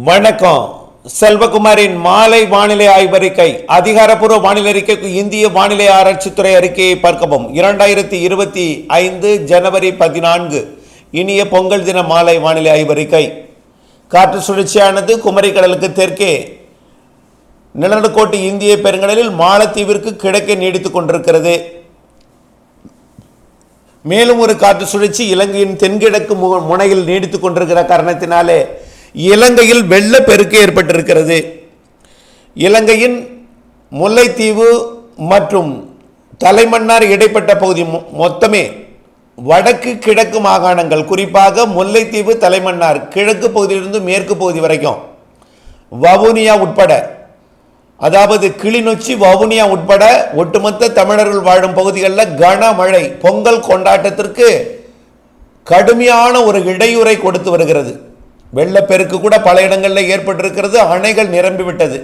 வணக்கம். செல்வகுமாரின் மாலை வானிலை ஆய்வறிக்கை. அதிகாரப்பூர்வ வானிலை அறிக்கைக்கு இந்திய வானிலை ஆராய்ச்சித்துறை அறிக்கையை பார்க்கவும். 2025 ஜனவரி 14 இனிய பொங்கல் தின மாலை வானிலை ஆய்வறிக்கை. காற்று சுழற்சியானது குமரி கடலுக்கு தெற்கே நிலநடுக்கோட்டு இந்திய பெருங்கடலில் மாலத்தீவிற்கு கிழக்கே நீடித்துக் கொண்டிருக்கிறது. மேலும் ஒரு காற்று சுழற்சி இலங்கையின் தென்கிழக்கு முனையில் நீடித்துக் கொண்டிருக்கிற காரணத்தினாலே இலங்கையில் வெள்ளப்பெருக்கு ஏற்பட்டிருக்கிறது. இலங்கையின் முல்லைத்தீவு மற்றும் தலைமன்னார் இடைப்பட்ட பகுதி மொத்தமே வடக்கு கிழக்கு மாகாணங்கள், குறிப்பாக முல்லைத்தீவு தலைமன்னார் கிழக்கு பகுதியிலிருந்து மேற்கு பகுதி வரைக்கும், வவுனியா உட்பட, அதாவது கிளிநொச்சி வவுனியா உட்பட ஒட்டுமொத்த தமிழர்கள் வாழும் பகுதிகளில் கனமழை பொங்கல் கொண்டாட்டத்திற்கு கடுமையான ஒரு இடையூறை கொடுத்து வருகிறது. வெள்ளப்பெருக்கு கூட பல இடங்களில் ஏற்பட்டிருக்கிறது. அணைகள் நிரம்பிவிட்டது.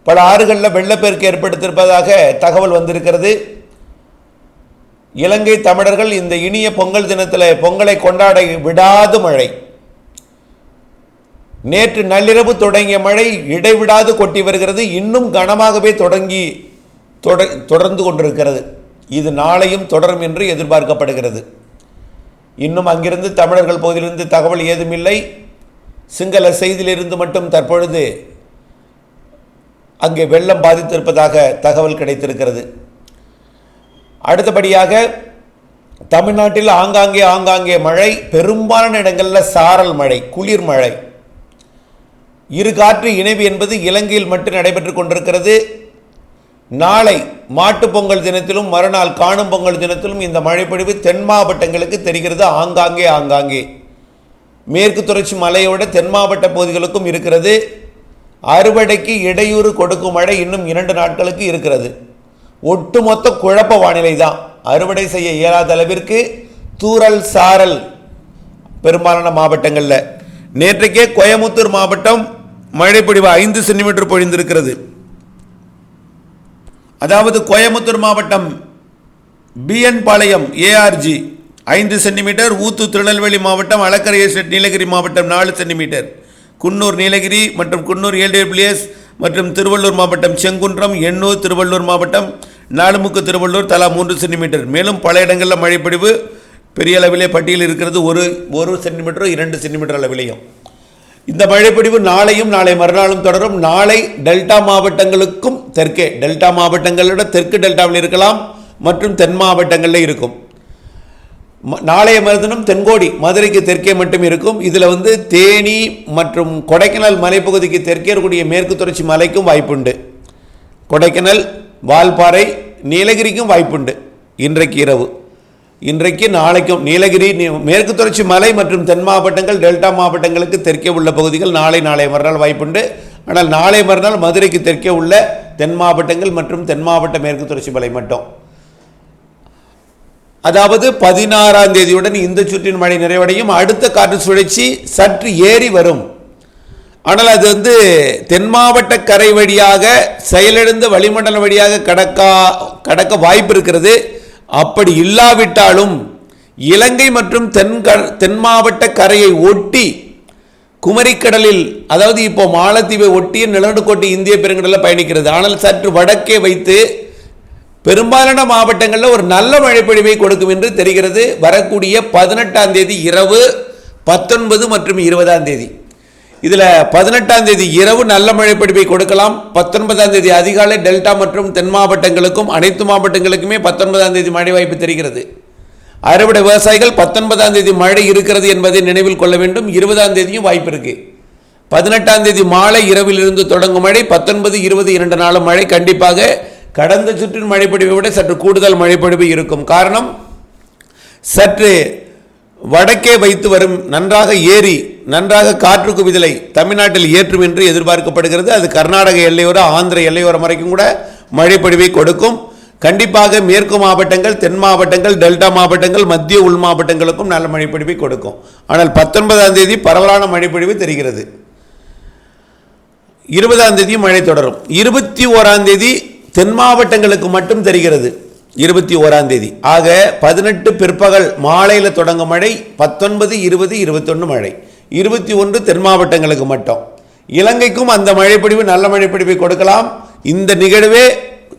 பல ஆறுகளில் வெள்ளப்பெருக்கு ஏற்படுத்தியிருப்பதாக தகவல் வந்திருக்கிறது. இலங்கை தமிழர்கள் இந்த இனிய பொங்கல் தினத்தில் பொங்கலை கொண்டாட விடாது மழை. நேற்று நள்ளிரவு தொடங்கிய மழை இடைவிடாது கொட்டி வருகிறது. இன்னும் கனமாகவே தொடர்ந்து கொண்டிருக்கிறது. இது நாளையும் தொடரும் என்று எதிர்பார்க்கப்படுகிறது. இன்னும் அங்கிருந்து தமிழர்கள் பகுதியிலிருந்து தகவல் ஏதும் இல்லை. சிங்கள செய்தியிலிருந்து மட்டும் தற்பொழுது அங்கே வெள்ளம் பாதித்திருப்பதாக தகவல் கிடைத்திருக்கிறது. அடுத்தபடியாக தமிழ்நாட்டில் ஆங்காங்கே மழை, பெரும்பாலான இடங்களில் சாரல் மழை, குளிர் மழை. இரு காற்று இணைவு என்பது இலங்கையில் மட்டும் நடைபெற்றுக் கொண்டிருக்கிறது. நாளை மாட்டுப் பொங்கல் தினத்திலும் மறுநாள் காணும் பொங்கல் தினத்திலும் இந்த மழைப்பொழிவு தென் மாவட்டங்களுக்கு தெரிகிறது. ஆங்காங்கே மேற்கு தொடர்ச்சி மலையோட தென் மாவட்ட பகுதிகளுக்கும் இருக்கிறது. அறுவடைக்கு இடையூறு கொடுக்கும் மழை இன்னும் 2 நாட்களுக்கு இருக்கிறது. ஒட்டுமொத்த குழப்ப வானிலை தான். அறுவடை செய்ய இயலாத அளவிற்கு தூறல் சாரல் பெரும்பாலான மாவட்டங்களில். நேற்றைக்கே கோயமுத்தூர் மாவட்டம் மழைப்பொழிவு 5 சென்டிமீட்டர் பொழிந்திருக்கிறது. அதாவது கோயமுத்தூர் மாவட்டம் பிஎன் பாளையம் ஏஆர்ஜி 5 சென்டிமீட்டர், ஊத்து திருநெல்வேலி மாவட்டம், அலக்கரை எஸ்டேட் நீலகிரி மாவட்டம் 4 சென்டிமீட்டர், குன்னூர் நீலகிரி மற்றும் குன்னூர் ஏல்டபிள்யூஎஸ் மற்றும் திருவள்ளூர் மாவட்டம் செங்குன்றம், எண்ணூர் திருவள்ளூர் மாவட்டம், நாலுமுக்கு திருவள்ளூர் தலா 3 சென்டிமீட்டர். மேலும் பல இடங்களில் மழைப்பொழிவு பெரிய அளவிலே பட்டியல் இருக்கிறது. 1 சென்டிமீட்டரோ 2 சென்டிமீட்டர் அளவிலையும். இந்த மழைப்பொழிவு நாளையும் நாளை மறுநாளும் தொடரும். நாளை டெல்டா மாவட்டங்களுக்கும் தெற்கே, டெல்டா மாவட்டங்களோட தெற்கு டெல்டாவில் இருக்கலாம் மற்றும் தென் மாவட்டங்களில் இருக்கும். நாளைய மறுதினம் தென்கோடி மதுரைக்கு தெற்கே மட்டும் இருக்கும். இதில் தேனி மற்றும் கொடைக்கானல் மலைப்பகுதிக்கு தெற்கே இருக்கக்கூடிய மேற்கு தொடர்ச்சி மலைக்கும் வாய்ப்புண்டு. கொடைக்கானல், வால்பாறை, நீலகிரிக்கும் வாய்ப்புண்டு. இன்றைக்கு நாளைக்கும் நீலகிரி, மேற்கு தொடர்ச்சி மலை மற்றும் தென் மாவட்டங்கள், டெல்டா மாவட்டங்களுக்கு தெற்கே உள்ள பகுதிகள் நாளை மறுநாள் வாய்ப்புண்டு. ஆனால் நாளை மறுநாள் மதுரைக்கு தெற்கே உள்ள தென் மாவட்டங்கள் மற்றும் தென் மாவட்ட மேற்கு தொடர்ச்சி மலை மட்டும். அதாவது 16ஆம் தேதியுடன் இந்த சுற்றின் மழை நிறைவடையும். அடுத்த காற்று சுழற்சி சற்று ஏறி வரும். ஆனால் அது தென் மாவட்ட கரை வழியாக செயலிழந்த வளிமண்டலம் வழியாக கடக்க வாய்ப்பு இருக்கிறது. அப்படி இல்லாவிட்டாலும் இலங்கை மற்றும் தென் மாவட்ட கரையை ஒட்டி குமரிக்கடலில், அதாவது இப்போ மாலத்தீவை ஒட்டிய நிலநடுக்கோட்டு இந்திய பெருங்கடலில் பயணிக்கிறது. ஆனால் சற்று வடக்கே வைத்து பெரும்பாலான மாவட்டங்களில் ஒரு நல்ல மழைப்பொழிவை கொடுக்கும் என்று தெரிகிறது. வரக்கூடிய 18ஆம் தேதி இரவு, 19 மற்றும் 20ஆம் தேதி. இதில் 18ஆம் தேதி இரவு நல்ல மழைப்பொழிவை கொடுக்கலாம். 19ஆம் தேதி அதிகாலை டெல்டா மற்றும் தென் மாவட்டங்களுக்கும் அனைத்து மாவட்டங்களுக்குமே 19ஆம் தேதி மழை வாய்ப்பு தெரிகிறது. அறுவடை விவசாயிகள் 19ஆம் தேதி மழை இருக்கிறது என்பதை நினைவில் கொள்ள வேண்டும். 20ஆம் தேதியும் வாய்ப்பு இருக்கு. 18ஆம் தேதி மாலை இரவிலிருந்து தொடங்கும் மழை, 19, 20 2 நாளும் மழை கண்டிப்பாக கடந்த சுற்றின் மழைப்பொழிவை விட சற்று கூடுதல் மழைப்பொழிவு இருக்கும். காரணம், சற்று வடக்கே வைத்து வரும் நன்றாக காற்று குவிதலை தமிழ்நாட்டில் ஏற்றும் என்று எதிர்பார்க்கப்படுகிறது. அது கர்நாடக எல்லையோர, ஆந்திர எல்லையோரம் வரைக்கும் கூட மழைப்பொழிவை கொடுக்கும். கண்டிப்பாக மேற்கு மாவட்டங்கள், தென் மாவட்டங்கள், டெல்டா மாவட்டங்கள், மத்திய உள் மாவட்டங்களுக்கும் நல்ல மழைப்பொழிவை கொடுக்கும். ஆனால் 19ஆம் தேதி பரவலான மழைப்பொழிவு தெரிகிறது. 20ஆம் தேதி மழை தொடரும். 21ஆம் தேதி தென் மாவட்டங்களுக்கு மட்டும் தெரிகிறது. 21ஆம் தேதி. ஆக 18 பிற்பகல் மாலையில் தொடங்கும் மழை, 19, 20, 21 மழை, 21 தென் மாவட்டங்களுக்கு மட்டும். இலங்கைக்கும் அந்த மழைப்பொழிவு நல்ல மழைப்பொழிவை கொடுக்கலாம். இந்த நிகழ்வே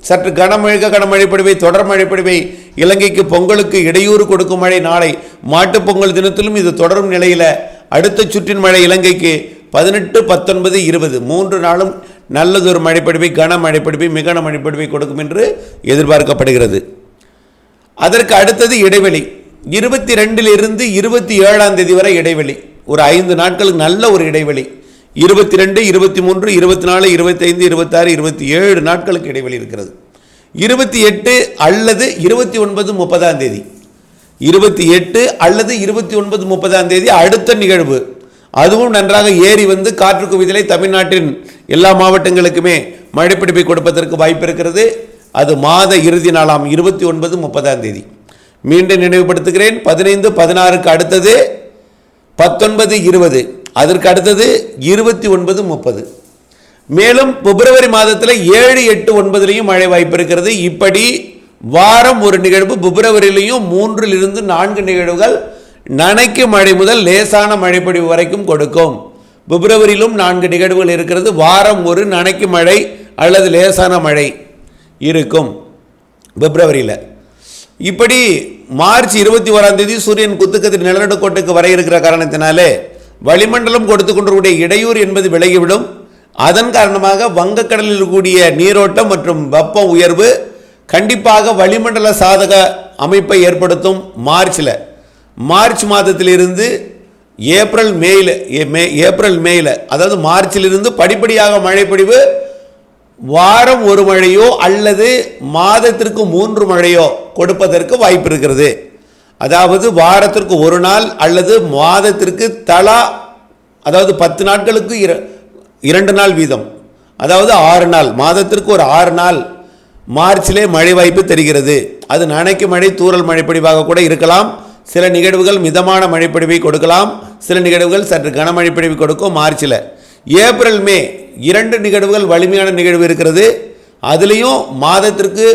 சற்று கனமழைப்பொழிவை தொடர் மழைப்பொழிவை இலங்கைக்கு பொங்கலுக்கு இடையூறு கொடுக்கும் மழை. நாளை மாட்டுப்பொங்கல் தினத்திலும் இது தொடரும் நிலையில் அடுத்த சுற்றின் மழை இலங்கைக்கு 18, 19, 20 3 நாளும் நல்லதொரு மழைப்பொழிவை கனமழைப்பொழிவை மிக மழைப்பொழிவை கொடுக்கும் என்று எதிர்பார்க்கப்படுகிறது. அதற்கு அடுத்தது இடைவெளி 22 27ஆம் தேதி வரை இடைவெளி. ஒரு 5 நாட்களுக்கு நல்ல ஒரு இடைவெளி. 22, 23, 24, 25, 26, 27 நாட்களுக்கு இடைவெளி இருக்கிறது. 28 அல்லது 29, 30ஆம் தேதி 28 அல்லது 29, 30ஆம் தேதி அடுத்த நிகழ்வு. அதுவும் நன்றாக ஏறி வந்து காற்று குவிதலை தமிழ்நாட்டின் எல்லா மாவட்டங்களுக்குமே மழைப்பிடிப்பை கொடுப்பதற்கு வாய்ப்பு இருக்கிறது. அது மாத இறுதி நாளாம் 29, 30ஆம் தேதி. மீண்டும் நினைவுபடுத்துகிறேன். 15, 16க்கு அடுத்தது 19, 20, அதற்கு அடுத்தது 29, 30. மேலும் பிப்ரவரி மாதத்தில் 7, 8, 9லையும் மழை வாய்ப்பு இருக்கிறது. இப்படி வாரம் ஒரு நிகழ்வு. பிப்ரவரியிலையும் 3 to 4 நிகழ்வுகள் நனைக்கு மழை முதல் லேசான மழைப்பொழிவு வரைக்கும் கொடுக்கும். பிப்ரவரியிலும் 4 நிகழ்வுகள் இருக்கிறது. வாரம் ஒரு நனைக்கு மழை அல்லது லேசான மழை இருக்கும் பிப்ரவரியில். இப்படி மார்ச் 21ஆம் தேதி சூரியன் குத்துக்கதிர் நிலநடுக்கோட்டுக்கு வர இருக்கிற காரணத்தினாலே வளிமண்டலம் கொடுத்து கொண்டிருக்கூடிய இடையூறு என்பது விலகிவிடும். அதன் காரணமாக வங்கக்கடலில் கூடிய நீரோட்டம் மற்றும் வெப்ப உயர்வு கண்டிப்பாக வளிமண்டல சாதக அமைப்பை ஏற்படுத்தும். மார்ச் மாதத்திலிருந்து ஏப்ரல் மேயில் அதாவது மார்ச்சிலிருந்து படிப்படியாக மழைப்பொழிவு வாரம் ஒரு மழையோ அல்லது மாதத்திற்கு 3 மழையோ கொடுப்பதற்கு வாய்ப்பு இருக்கிறது. அதாவது வாரத்திற்கு ஒரு நாள் அல்லது மாதத்திற்கு தலா அதாவது 10 நாட்களுக்கு 2 நாள் வீதம், அதாவது 6 நாள், மாதத்திற்கு ஒரு 6 நாள் மார்ச்சிலே மழை வாய்ப்பு தெரிகிறது. அது நனைக்கு மழை தூறல் மழைப்பொழிவாக கூட இருக்கலாம். சில நிகழ்வுகள் மிதமான மழைப்பொழிவை கொடுக்கலாம், சில நிகழ்வுகள் சற்று கனமழைப்பொழிவை கொடுக்கும் மார்ச்சில். ஏப்ரல் மே 2 நிகழ்வுகள் வலிமையான நிகழ்வு இருக்கிறது. அதுலேயும் மாதத்திற்கு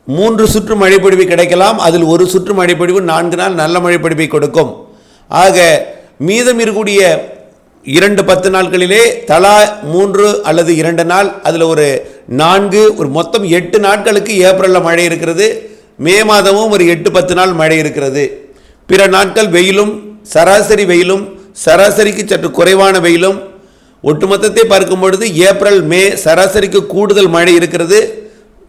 3 சுற்று மழைப்பொழிவு கிடைக்கலாம். அதில் ஒரு சுற்று மழைப்பொழிவு 4 நாள் நல்ல மழைப்பொழிவை கொடுக்கும். ஆக மீதம் இருக்கக்கூடிய 2 நாட்களிலே தலா 3 அல்லது 2 நாள், அதில் ஒரு 4, ஒரு மொத்தம் 8 நாட்களுக்கு ஏப்ரலில் மழை இருக்கிறது. மே மாதமும் ஒரு 8-10 நாள் மழை இருக்கிறது. பிற நாட்கள் வெயிலும் சராசரி வெயிலும் சராசரிக்கு சற்று குறைவான வெயிலும். ஒட்டுமொத்தத்தை பார்க்கும் பொழுது ஏப்ரல் மே சராசரிக்கு கூடுதல் மழை இருக்கிறது.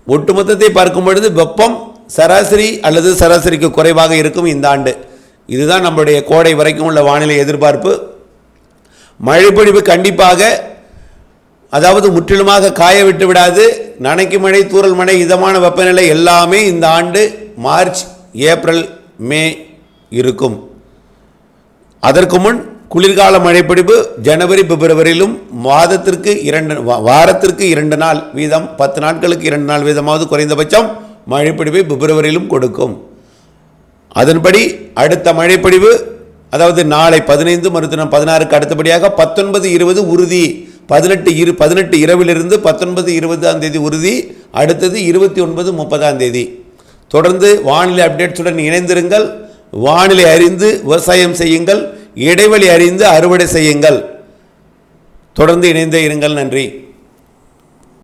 ஒட்டுமொத்தத்தை பார்க்கும் பொழுது வெப்பம் சராசரி அல்லது சராசரிக்கு குறைவாக இருக்கும் இந்த ஆண்டு. இதுதான் நம்முடைய கோடை வரைக்கும் உள்ள வானிலை எதிர்பார்ப்பு. மழைப்பொழிவு கண்டிப்பாக அதாவது முற்றிலுமாக காய விட்டு விடாது. நனைக்கு மழை தூறல் மழை இதமான வெப்பநிலை எல்லாமே இந்த ஆண்டு மார்ச் ஏப்ரல் மே இருக்கும். அதற்கு முன் குளிர்கால மழைப்பொழிவு ஜனவரி பிப்ரவரியிலும் வாரத்திற்கு 2 நாள் வீதம் 10 நாட்களுக்கு 2 நாள் வீதமாவது குறைந்தபட்சம் மழைப்பொழிவை பிப்ரவரியிலும் கொடுக்கும். அதன்படி அடுத்த மழைப்பொழிவு அதாவது நாளை 15 மறுதினம் 16க்கு அடுத்தபடியாக 19, 20 உறுதி. 18 இரவிலிருந்து 19, 20ஆம் தேதி உறுதி. அடுத்தது 29, 30ஆம் தேதி. தொடர்ந்து வானிலை அப்டேட்ஸுடன் இணைந்திருங்கள். வானிலை அறிந்து விவசாயம் செய்யுங்கள். இடைவெளி அறிந்து அறுவடை செய்யுங்கள். தொடர்ந்து இணைந்தே இருங்கள். நன்றி.